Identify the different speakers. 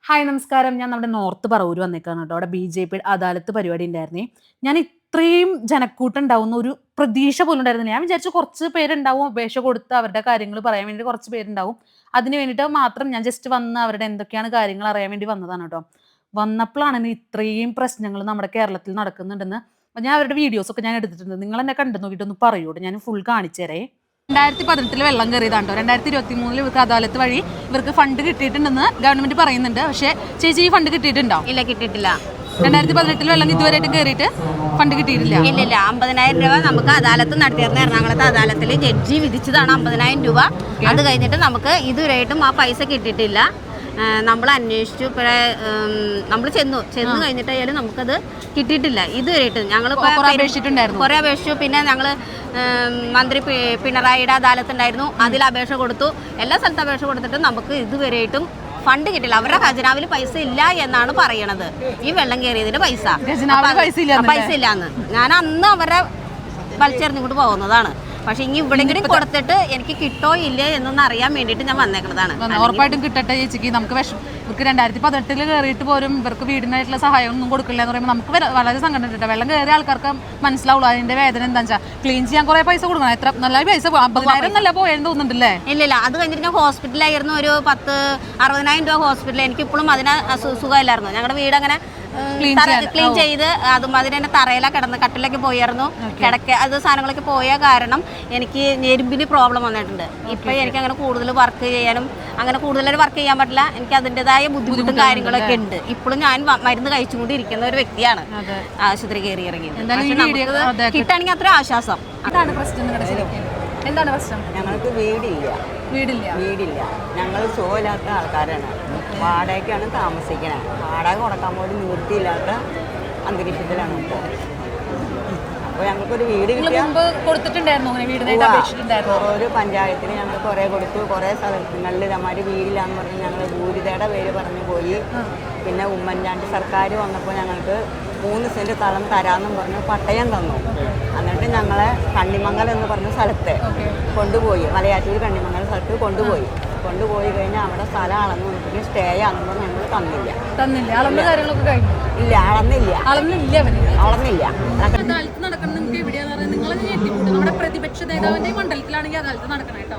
Speaker 1: Hi നമസ്കാരം. ഞാൻ നമ്മുടെ നോർത്ത് പറവൂർ വന്നേക്കാണ് കേട്ടോ. അവിടെ BJP അദാലത്ത് പരിപാടി ഉണ്ടായിരുന്നേ. ഞാൻ ഇത്രയും ജനക്കൂട്ടം ഉണ്ടാവുന്ന ഒരു പ്രതീക്ഷ പോലും ഉണ്ടായിരുന്നില്ല. ഞാൻ വിചാരിച്ചു കുറച്ച് പേരുണ്ടാവും, അപേക്ഷ കൊടുത്ത് അവരുടെ കാര്യങ്ങൾ പറയാൻ വേണ്ടി കുറച്ച് പേരുണ്ടാവും. അതിന് വേണ്ടിയിട്ട് മാത്രം ഞാൻ ജസ്റ്റ് വന്ന് അവരുടെ എന്തൊക്കെയാണ് കാര്യങ്ങൾ അറിയാൻ വേണ്ടി വന്നതാണ് കേട്ടോ. വന്നപ്പോഴാണ് ഇത്രയും പ്രശ്നങ്ങൾ നമ്മുടെ കേരളത്തിൽ നടക്കുന്നുണ്ടെന്ന് ഞാൻ അവരുടെ വീഡിയോസ് ഒക്കെ ഞാൻ എടുത്തിട്ടുണ്ട്. നിങ്ങൾ എന്നെ കണ്ടു നോക്കിയിട്ടൊന്ന് പറയൂട്ടോ, ഞാൻ ഫുൾ കാണിച്ചു തരേ. 2018 വെള്ളം കയറിയതാണ്ടോ. 2023 ഇവർക്ക് അദാലത്ത് വഴി ഇവർക്ക് ഫണ്ട് കിട്ടിയിട്ടുണ്ടെന്ന് ഗവൺമെന്റ് പറയുന്നുണ്ട്. പക്ഷേ ചേച്ചി ഈ ഫണ്ട് കിട്ടിയിട്ടുണ്ടോ?
Speaker 2: ഇല്ല, കിട്ടിയിട്ടില്ല.
Speaker 1: 2018 വെള്ളം ഇതുവരെയായിട്ടും കയറിയിട്ട് ഫണ്ട് കിട്ടിയിട്ടില്ല.
Speaker 2: ഇല്ലില്ല. 50,000 രൂപ നമുക്ക് അദാലത്ത് നടത്തിയിരുന്ന എറണാകുളത്തെ അദാലത്തിൽ ജഡ്ജി വിധിച്ചതാണ് 50,000 രൂപ. അത് കഴിഞ്ഞിട്ട് നമുക്ക് ഇതുവരെയായിട്ടും ആ പൈസ കിട്ടിയിട്ടില്ല. നമ്മൾ അന്വേഷിച്ചു. നമ്മൾ ചെന്നു കഴിഞ്ഞിട്ടായാലും നമുക്കത് കിട്ടിയിട്ടില്ല ഇതുവരെയായിട്ടും. ഞങ്ങൾ കുറേ അപേക്ഷിച്ചു. പിന്നെ ഞങ്ങൾ മന്ത്രി പിണറായിയുടെ അദാലത്ത് ഉണ്ടായിരുന്നു, അതിൽ അപേക്ഷ കൊടുത്തു. എല്ലാ സ്ഥലത്തും അപേക്ഷ കൊടുത്തിട്ടും നമുക്ക് ഇതുവരെയായിട്ടും ഫണ്ട് കിട്ടില്ല. അവരുടെ ഖജനാവിൽ പൈസ ഇല്ല എന്നാണ് പറയണത്. ഈ വെള്ളം കയറിയതിന് പൈസ ഇല്ലാന്ന്. ഞാൻ അന്ന് അവരെ വലിച്ചെറിഞ്ഞുകൊണ്ട് പോകുന്നതാണ്. പക്ഷെ ഇനി ഇവിടെങ്കിലും കൊടുത്തിട്ട് എനിക്ക് കിട്ടോ ഇല്ലേ എന്നൊന്ന് അറിയാൻ വേണ്ടിയിട്ട് ഞാൻ വന്നേക്കുന്നതാണ്.
Speaker 1: ഉറപ്പായിട്ടും കിട്ടട്ടെ ചേച്ചിക്ക്. നമുക്ക് ഇവർക്ക് 2018 കയറിയിട്ട് പോലും ഇവർക്ക് വീടിനായിട്ടുള്ള സഹായം ഒന്നും കൊടുക്കില്ല എന്ന് പറയുമ്പോൾ നമുക്ക് വളരെ സങ്കടം കിട്ടും. വെള്ളം കയറിയ ആൾക്കാർക്ക് മനസ്സിലാവുള്ളൂ അതിന്റെ വേദന എന്താണെന്ന് വെച്ചാൽ. ക്ലീൻ ചെയ്യാൻ കുറെ പൈസ കൊടുക്കണം. എത്ര നല്ല പൈസ 50,000 നല്ല പോയെന്ന് തോന്നുന്നുണ്ടല്ലേ?
Speaker 2: ഇല്ലില്ല. അത് കഴിഞ്ഞിട്ട് ഞാൻ ഹോസ്പിറ്റലായിരുന്നു. ഒരു 60,000 രൂപ ഹോസ്പിറ്റലിൽ. എനിക്കിപ്പോഴും അതിന് സുഖമില്ലായിരുന്നു. ഞങ്ങളുടെ വീട് അങ്ങനെ ക്ലീൻ ചെയ്ത് അതും അതിനെ തറയില കിടന്ന് കട്ടിലൊക്കെ പോയായിരുന്നു. അത് സാധനങ്ങളൊക്കെ പോയ കാരണം എനിക്ക് ഞെരുമ്പിന് പ്രോബ്ലം വന്നിട്ടുണ്ട്. ഇപ്പൊ എനിക്ക് അങ്ങനെ കൂടുതൽ വർക്ക് ചെയ്യാനും അങ്ങനെ കൂടുതൽ വർക്ക് ചെയ്യാൻ പറ്റില്ല. എനിക്ക് അതിൻ്റെതായ ബുദ്ധിമുട്ടും കാര്യങ്ങളൊക്കെ ഉണ്ട്. ഇപ്പോഴും ഞാൻ മരുന്ന് കഴിച്ചുകൊണ്ടിരിക്കുന്ന ഒരു വ്യക്തിയാണ്. ആശുപത്രി കയറി ഇറങ്ങി. കിട്ടാണെങ്കിൽ അത്ര ആശ്വാസം.
Speaker 1: എന്താണ് പ്രശ്നം?
Speaker 3: ഞങ്ങൾക്ക് വീടില്ല. ഞങ്ങൾ സുഖമില്ലാത്ത ആൾക്കാരാണ്. വാടകയ്ക്കാണ് താമസിക്കണത്. വാടക കൊടുക്കാൻ പോലും നിവൃത്തിയില്ലാത്ത അന്തരീക്ഷത്തിലാണ് ഇപ്പോൾ. അപ്പോൾ ഞങ്ങൾക്കൊരു വീട് ഒരു പഞ്ചായത്തിന് ഞങ്ങൾ കുറേ കൊടുത്തു. കുറേ സ്ഥലങ്ങളിൽ ഇതേമാതിരി വീടില്ലാന്ന് പറഞ്ഞ് ഞങ്ങൾ ഭൂരിതയുടെ പേര് പറഞ്ഞു പോയി. പിന്നെ ഉമ്മൻചാണ്ടി സർക്കാർ വന്നപ്പോൾ ഞങ്ങൾക്ക് 3 സെൻറ്റ് സ്ഥലം തരാമെന്നും പറഞ്ഞ് പട്ടയം തന്നു. എന്നിട്ട് ഞങ്ങളെ കണ്ണിമംഗലം എന്ന് പറഞ്ഞ സ്ഥലത്ത് കൊണ്ടുപോയി. മലയാറ്റൂർ കണ്ണിമംഗലം സ്ഥലത്ത് കൊണ്ടുപോയി കഴിഞ്ഞാൽ അവിടെ സ്ഥലം അളന്ന് നോക്കി സ്റ്റേ ആണെന്ന് പറഞ്ഞ് ഞങ്ങൾ തന്നില്ല. ഇല്ല, അളന്നില്ല.
Speaker 1: പ്രതിപക്ഷ നേതാവിന്റെ മണ്ഡലത്തിലാണെങ്കിൽ അദാലത്ത് നടക്കണം കേട്ടോ.